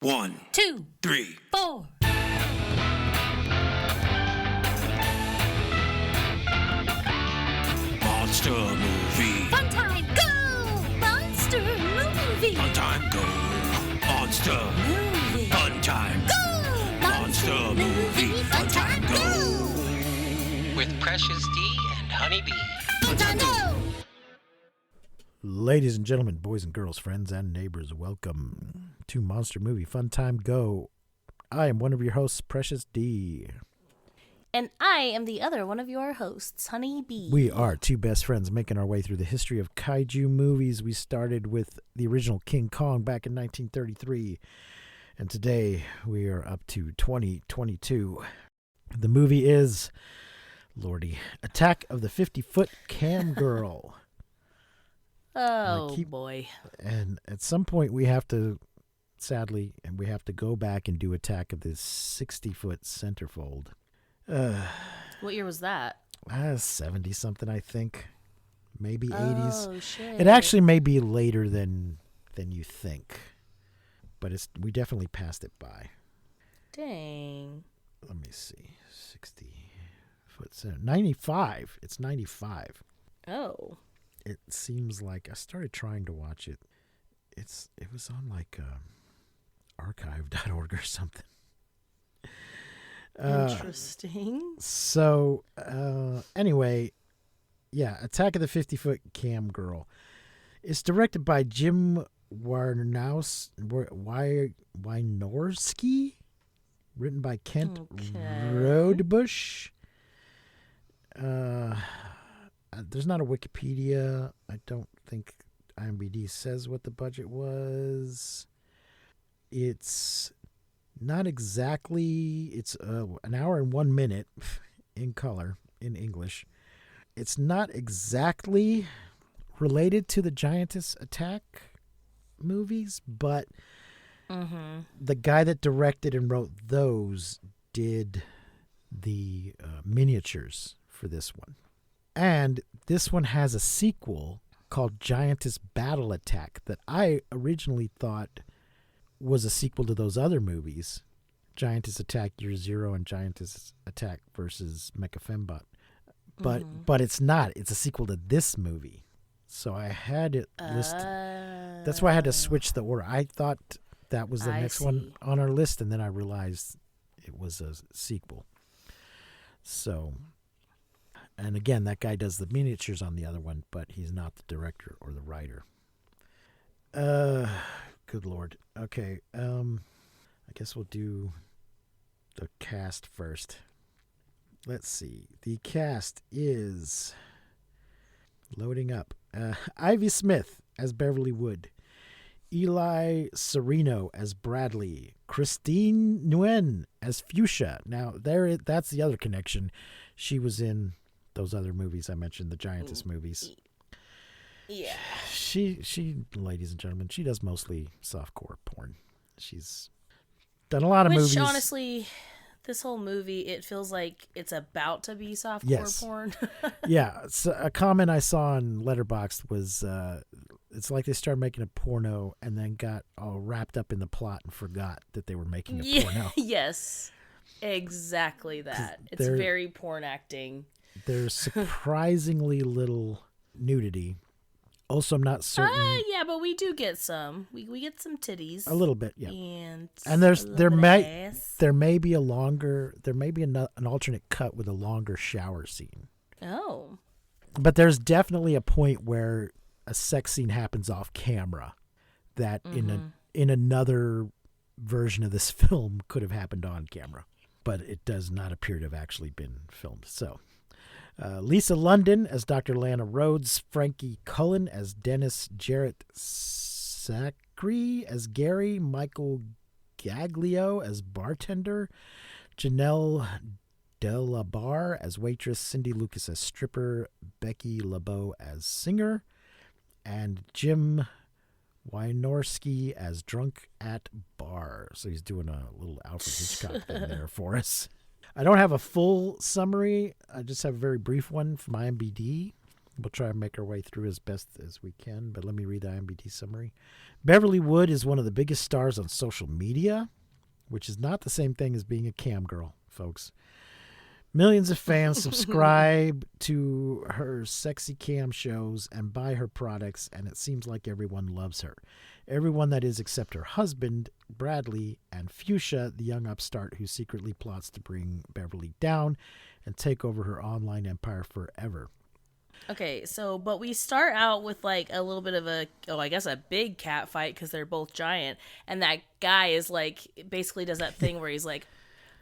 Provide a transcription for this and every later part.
1, 2, 3, 4. Monster movie. Fun time, go! Monster movie. Fun time, go. Monster. Movie. Fun time. Go! Monster movie. Fun time, go. With Precious D and Honey Bee. Fun time, go! Ladies and gentlemen, boys and girls, friends and neighbors, welcome to Monster Movie Fun Time Go. I am one of your hosts, Precious D. And I am the other one of your hosts, Honey Bee. We are two best friends making our way through the history of kaiju movies. We started with the original King Kong back in 1933, and today we are up to 2022. The movie is, lordy, Attack of the 50-Foot Camgirl. Oh, boy. And at some point we have to, sadly, and we have to go back and do Attack of this 60-foot centerfold. What year was that? 70-something, I think. Maybe 80s. Oh, shit. It actually may be later than you think. But we definitely passed it by. Dang. Let me see. 60-foot center. 95. It's 95. Oh. It seems like I started trying to watch it. It was on like archive.org or something. Interesting. So anyway, yeah, Attack of the 50-Foot Camgirl. It's directed by Jim Wynorski, written by Kent Rodebush. There's not a Wikipedia. I don't think IMDb says what the budget was. It's not exactly. It's an hour and 1 minute in color, in English. It's not exactly related to the Giantess Attack movies, but the guy that directed and wrote those did the miniatures for this one. And this one has a sequel called Giantess Battle Attack that I originally thought was a sequel to those other movies, Giantess Attack Year Zero and Giantess Attack versus Mechafembot. But it's not. It's a sequel to this movie. So I had it listed. That's why I had to switch the order. I thought that was the next one on our list, and then I realized it was a sequel. So... And again, that guy does the miniatures on the other one, but he's not the director or the writer. Good Lord. Okay. I guess we'll do the cast first. Let's see. The cast is loading up. Ivy Smith as Beverly Wood. Eli Sereno as Bradley. Christine Nguyen as Fuchsia. Now, that's the other connection. She was in those other movies I mentioned, the Giantess movies. Yeah. She, ladies and gentlemen, she does mostly softcore porn. She's done a lot of movies. Which, honestly, this whole movie, it feels like it's about to be softcore porn. Yeah. So a comment I saw on Letterboxd was, it's like they started making a porno and then got all wrapped up in the plot and forgot that they were making a porno. Yes. Exactly that. It's very porn acting. There's surprisingly little nudity. Also, I'm not certain. Yeah, but we do get some. We get some titties. A little bit, yeah. And there may be an alternate cut with a longer shower scene. Oh. But there's definitely a point where a sex scene happens off camera that in another version of this film could have happened on camera, but it does not appear to have actually been filmed. So. Lisa London as Dr. Lana Rhodes, Frankie Cullen as Dennis, Jarrett Sacre as Gary, Michael Gaglio as bartender, Janelle Delabar as waitress, Cindy Lucas as stripper, Becky LeBeau as singer, and Jim Wynorski as drunk at bar. So he's doing a little Alfred Hitchcock thing there for us. I don't have a full summary. I just have a very brief one from IMDb. We'll try and make our way through as best as we can, but let me read the IMDb summary. Beverly Wood is one of the biggest stars on social media, which is not the same thing as being a cam girl, folks. Millions of fans subscribe to her sexy cam shows and buy her products, and it seems like everyone loves her. Everyone, that is, except her husband, Bradley, and Fuchsia, the young upstart who secretly plots to bring Beverly down and take over her online empire forever. Okay, but we start out with like a little bit of a big cat fight because they're both giant, and that guy is like basically does that thing where he's like,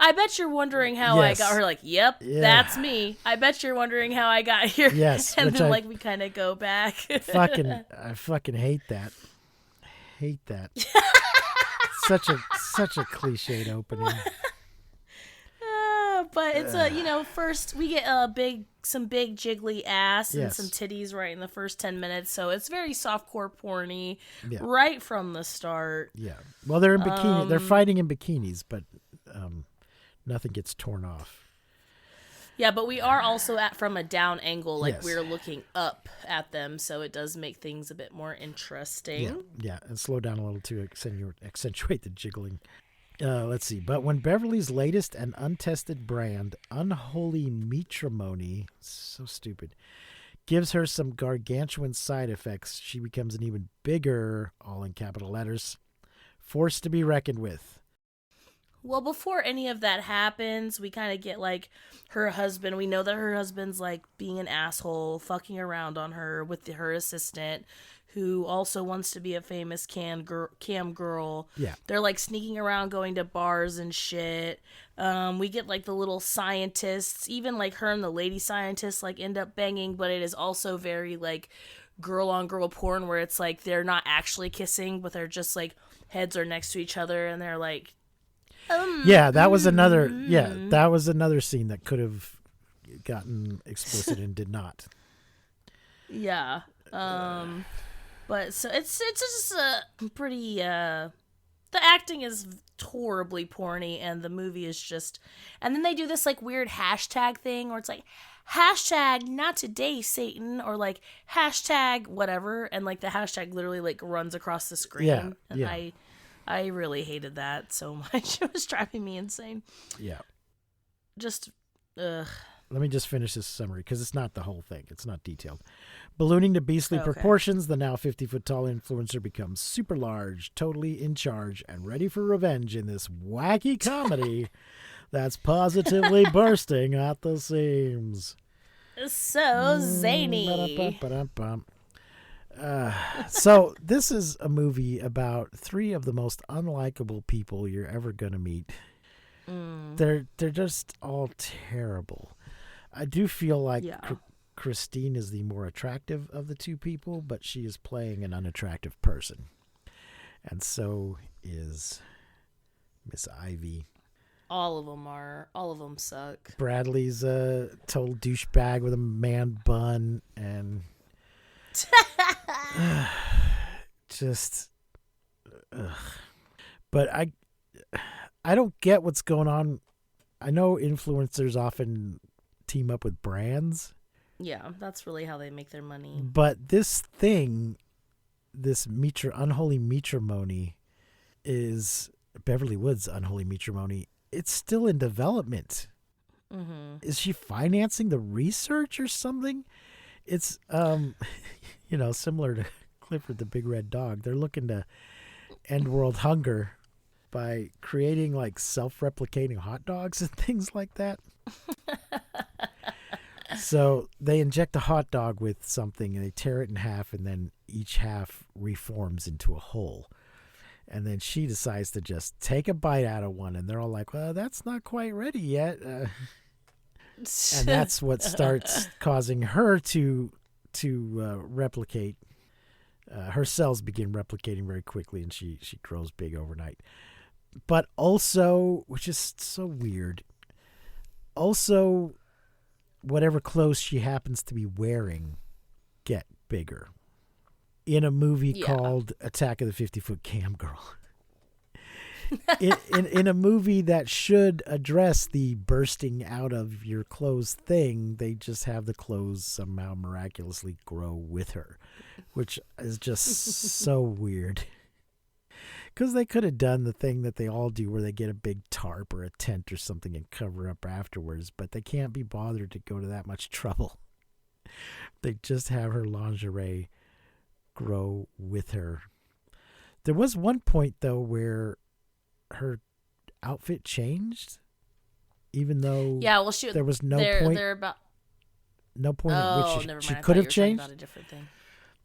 I bet you're wondering how I got her. Like, yep, that's me. I bet you're wondering how I got here. Yes, and then we kind of go back. I fucking hate that. Hate that. such a cliched opening. But it's first we get some big jiggly ass and some titties right in the first 10 minutes. So it's very softcore porny right from the start. Yeah. Well, they're in bikini. They're fighting in bikinis, but nothing gets torn off. Yeah, but we are also from a down angle, we're looking up at them, so it does make things a bit more interesting. Yeah, and slow down a little to accentuate the jiggling. Let's see. But when Beverly's latest and untested brand, Unholy Matrimony, so stupid, gives her some gargantuan side effects, she becomes an even bigger, all in capital letters, force to be reckoned with. Well, before any of that happens, we kind of get, her husband. We know that her husband's, being an asshole, fucking around on her with her assistant, who also wants to be a famous cam girl. Yeah. They're, sneaking around, going to bars and shit. We get, the little scientists. Even, her and the lady scientists, end up banging, but it is also very, girl-on-girl porn where it's, they're not actually kissing, but they're just, heads are next to each other, and they're, that was another. Yeah, that was another scene that could have gotten explicit and did not. Yeah. But so it's just a pretty. The acting is horribly porny, and the movie is just. And then they do this weird hashtag thing where it's hashtag not today, Satan, or hashtag whatever, and the hashtag literally runs across the screen. Yeah. And I really hated that so much. It was driving me insane. Yeah. Just, ugh. Let me just finish this summary because it's not the whole thing. It's not detailed. Ballooning to beastly proportions, the now 50-foot-tall influencer becomes super large, totally in charge, and ready for revenge in this wacky comedy that's positively bursting at the seams. So zany. So this is a movie about three of the most unlikable people you're ever going to meet. They're just all terrible. I do feel like Christine is the more attractive of the two people, but she is playing an unattractive person. And so is Miss Ivy. All of them suck. Bradley's a total douchebag with a man bun and but I don't get what's going on. I know influencers often team up with brands. Yeah, that's really how they make their money. But this thing, this Unholy Matrimony, is Beverly Woods' Unholy Matrimony. It's still in development. Mm-hmm. Is she financing the research or something? It's similar to Clifford the Big Red Dog. They're looking to end world hunger by creating self-replicating hot dogs and things like that. So they inject a hot dog with something and they tear it in half, and then each half reforms into a whole. And then she decides to just take a bite out of one, and they're all like, well, that's not quite ready yet. And that's what starts causing her to replicate. Her cells begin replicating very quickly, and she grows big overnight. But also, which is so weird, also whatever clothes she happens to be wearing get bigger. In a movie called Attack of the 50-Foot Camgirl. in a movie that should address the bursting out of your clothes thing, they just have the clothes somehow miraculously grow with her, which is just so weird. Because they could have done the thing that they all do where they get a big tarp or a tent or something and cover up afterwards, but they can't be bothered to go to that much trouble. They just have her lingerie grow with her. There was one point, though, where her outfit changed, even though there was no point. No point at which she could have changed. About a different thing.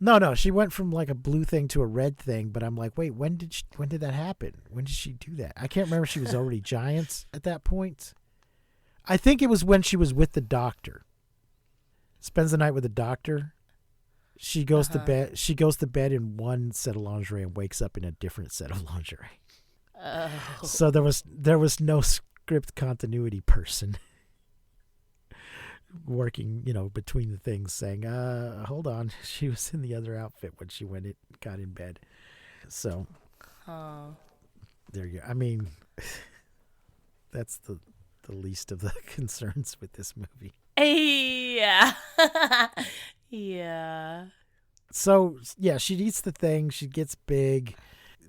No, she went from like a blue thing to a red thing, but I'm like, wait, when did that happen? When did she do that? I can't remember if she was already giant at that point. I think it was when she was with the doctor. Spends the night with the doctor. She goes to bed. She goes to bed in one set of lingerie and wakes up in a different set of lingerie. Oh. So there was no script continuity person working, between the things, saying, hold on, she was in the other outfit when she got in bed. So there you go. I mean, that's the least of the concerns with this movie. Yeah. Yeah. So, yeah, she eats the thing. She gets big.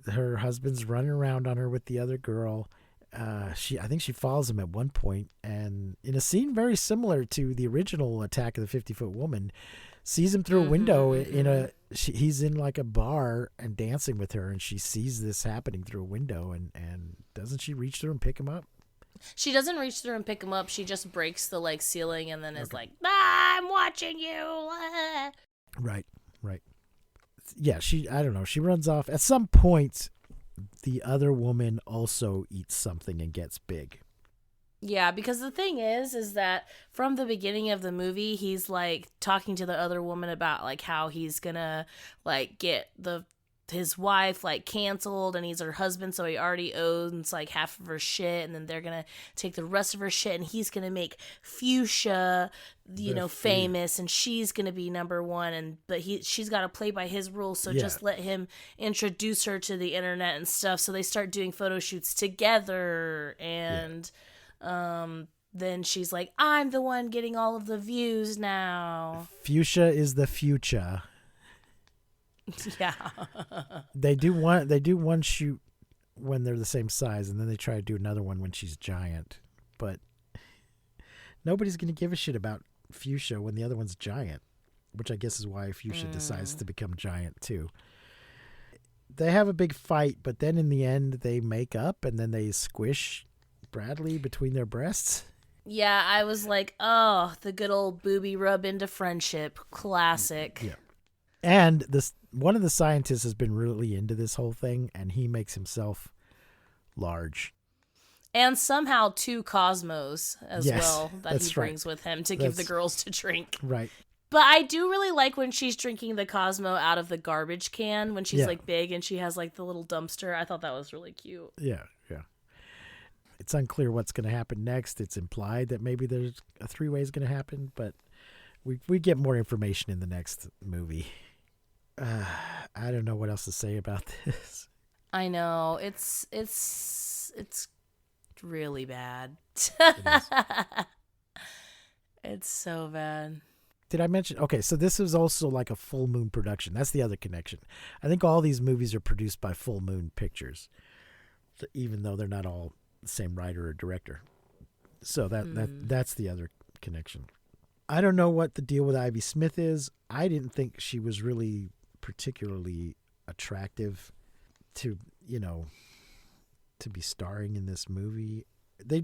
Her husband's running around on her with the other girl. I think she follows him at one point, and in a scene very similar to the original Attack of the 50-Foot Woman, sees him through a window he's in like a bar and dancing with her, and she sees this happening through a window, and doesn't she reach through and pick him up? She doesn't reach through and pick him up. She just breaks the ceiling and then is like, I'm watching you. Right. Yeah, I don't know. She runs off. At some point, the other woman also eats something and gets big. Yeah, because the thing is that from the beginning of the movie, he's talking to the other woman about how he's gonna get his wife canceled, and he's her husband, so he already owns half of her shit, and then they're gonna take the rest of her shit, and he's gonna make Fuchsia famous, and she's gonna be number one, but she's got to play by his rules, so just let him introduce her to the internet and stuff. So they start doing photo shoots together, and then she's like, I'm the one getting all of the views now. Fuchsia is the future. Yeah. They do one shoot when they're the same size, and then they try to do another one when she's giant. But nobody's going to give a shit about Fuchsia when the other one's giant, which I guess is why Fuchsia decides to become giant too. They have a big fight, but then in the end they make up, and then they squish Bradley between their breasts. Yeah, I was like, oh, the good old booby rub into friendship. Classic. Yeah. And one of the scientists has been really into this whole thing, and he makes himself large. And somehow 2 Cosmos as well that he brings with him to give the girls to drink. Right. But I do really like when she's drinking the Cosmo out of the garbage can when she's big and she has the little dumpster. I thought that was really cute. Yeah. It's unclear what's going to happen next. It's implied that maybe there's a 3-way is going to happen, but we get more information in the next movie. I don't know what else to say about this. I know. It's really bad. It's so bad. Did I mention? Okay, so this is also like a Full Moon production. That's the other connection. I think all these movies are produced by Full Moon Pictures, even though they're not all the same writer or director. So that's the other connection. I don't know what the deal with Ivy Smith is. I didn't think she was really particularly attractive to be starring in this movie. They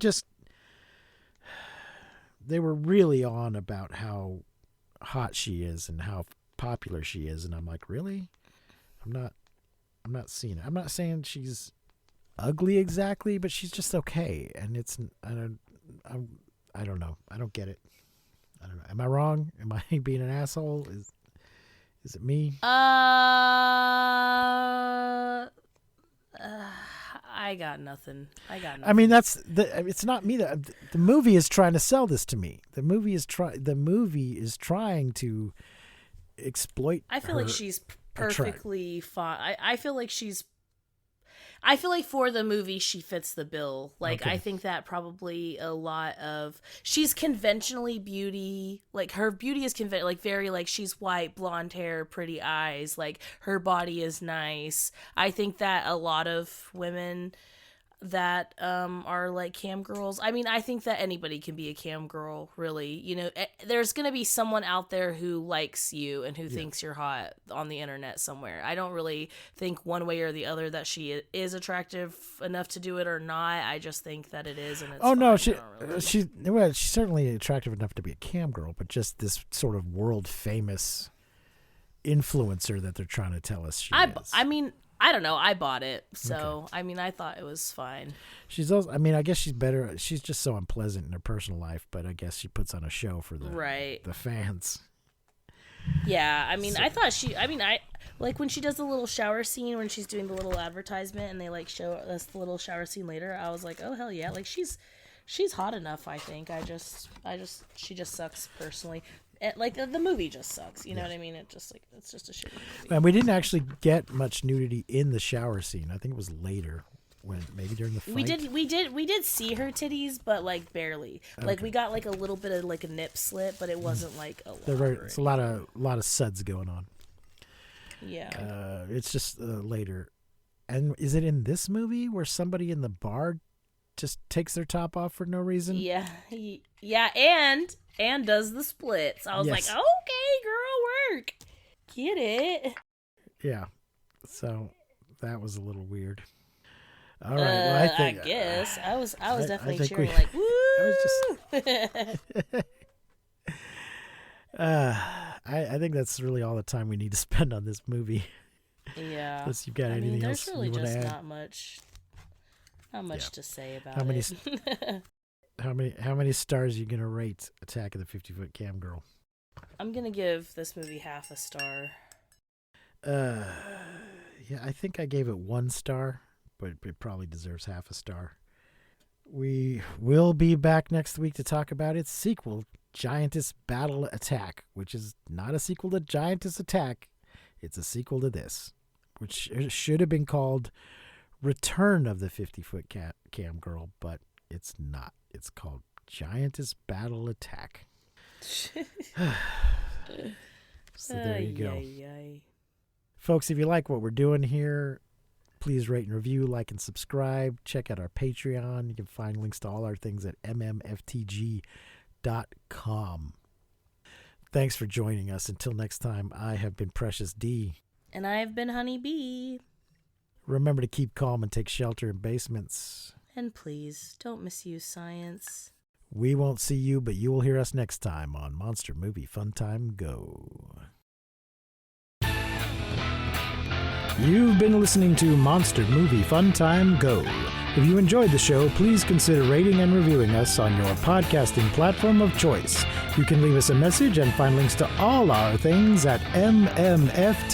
were really on about how hot she is and how popular she is, and I'm like, really? I'm not seeing it. I'm not saying she's ugly exactly, but she's just okay, and I don't know. I don't get it. I don't know. Am I wrong? Am I being an asshole? Is it me? I got nothing. I mean, it's not me. The movie is trying to sell this to me. The movie is trying to exploit. I feel like she's perfectly fine. I feel like she's. I feel like for the movie she fits the bill. Like Okay. I think that probably a lot of she's conventionally beauty. Like her beauty is like very like she's white, blonde hair, pretty eyes. Like her body is nice. I think that a lot of women that are like cam girls. I mean, I think that anybody can be a cam girl, really. You know, there's going to be someone out there who likes you and who thinks you're hot on the internet somewhere. I don't really think one way or the other that she is attractive enough to do it or not. I just think that it is, and it's no, fine. she's certainly attractive enough to be a cam girl, but just this sort of world famous influencer that they're trying to tell us she is. I mean, I don't know. I bought it, so I mean, I thought it was fine. She's also, I mean, I guess she's better. She's just so unpleasant in her personal life, but I guess she puts on a show for the fans. Yeah, I mean, I thought I like when she does the little shower scene when she's doing the little advertisement and they like show us the little shower scene later. I was like, oh hell yeah, like she's hot enough. I think she just sucks personally. Like the movie just sucks, you know what I mean? It's just a shitty movie. And we didn't actually get much nudity in the shower scene. I think it was later, when maybe during the fight. We did see her titties, but like barely. Okay. Like we got like a little bit of like a nip slip, but it wasn't like a lot. It's a lot of suds going on. Yeah. It's just later. And is it in this movie where somebody in the bar just takes their top off for no reason? Yeah. And does the splits. I was like, okay, girl, work. Get it. Yeah. So that was a little weird. All right. Well, I guess I was definitely cheering like, woo. I think that's really all the time we need to spend on this movie. Yeah. Unless you've got anything else there's really you want to just add. not much to say about it. How many stars are you gonna rate Attack of the 50-Foot Cam Girl? I'm gonna give this movie half a star. Yeah, I think I gave it 1 star, but it probably deserves half a star. We will be back next week to talk about its sequel, Giantess Battle Attack, which is not a sequel to Giantess Attack. It's a sequel to this, which should have been called Return of the 50-Foot Cam Girl, but it's not. It's called Giantess Battle Attack. So there you go. Folks, if you like what we're doing here, please rate and review, like and subscribe. Check out our Patreon. You can find links to all our things at mmftg.com. Thanks for joining us. Until next time, I have been Precious D. And I have been Honey Bee. Remember to keep calm and take shelter in basements. And please, don't misuse science. We won't see you, but you will hear us next time on Monster Movie Fun Time Go. You've been listening to Monster Movie Fun Time Go. If you enjoyed the show, please consider rating and reviewing us on your podcasting platform of choice. You can leave us a message and find links to all our things at mmftg.com.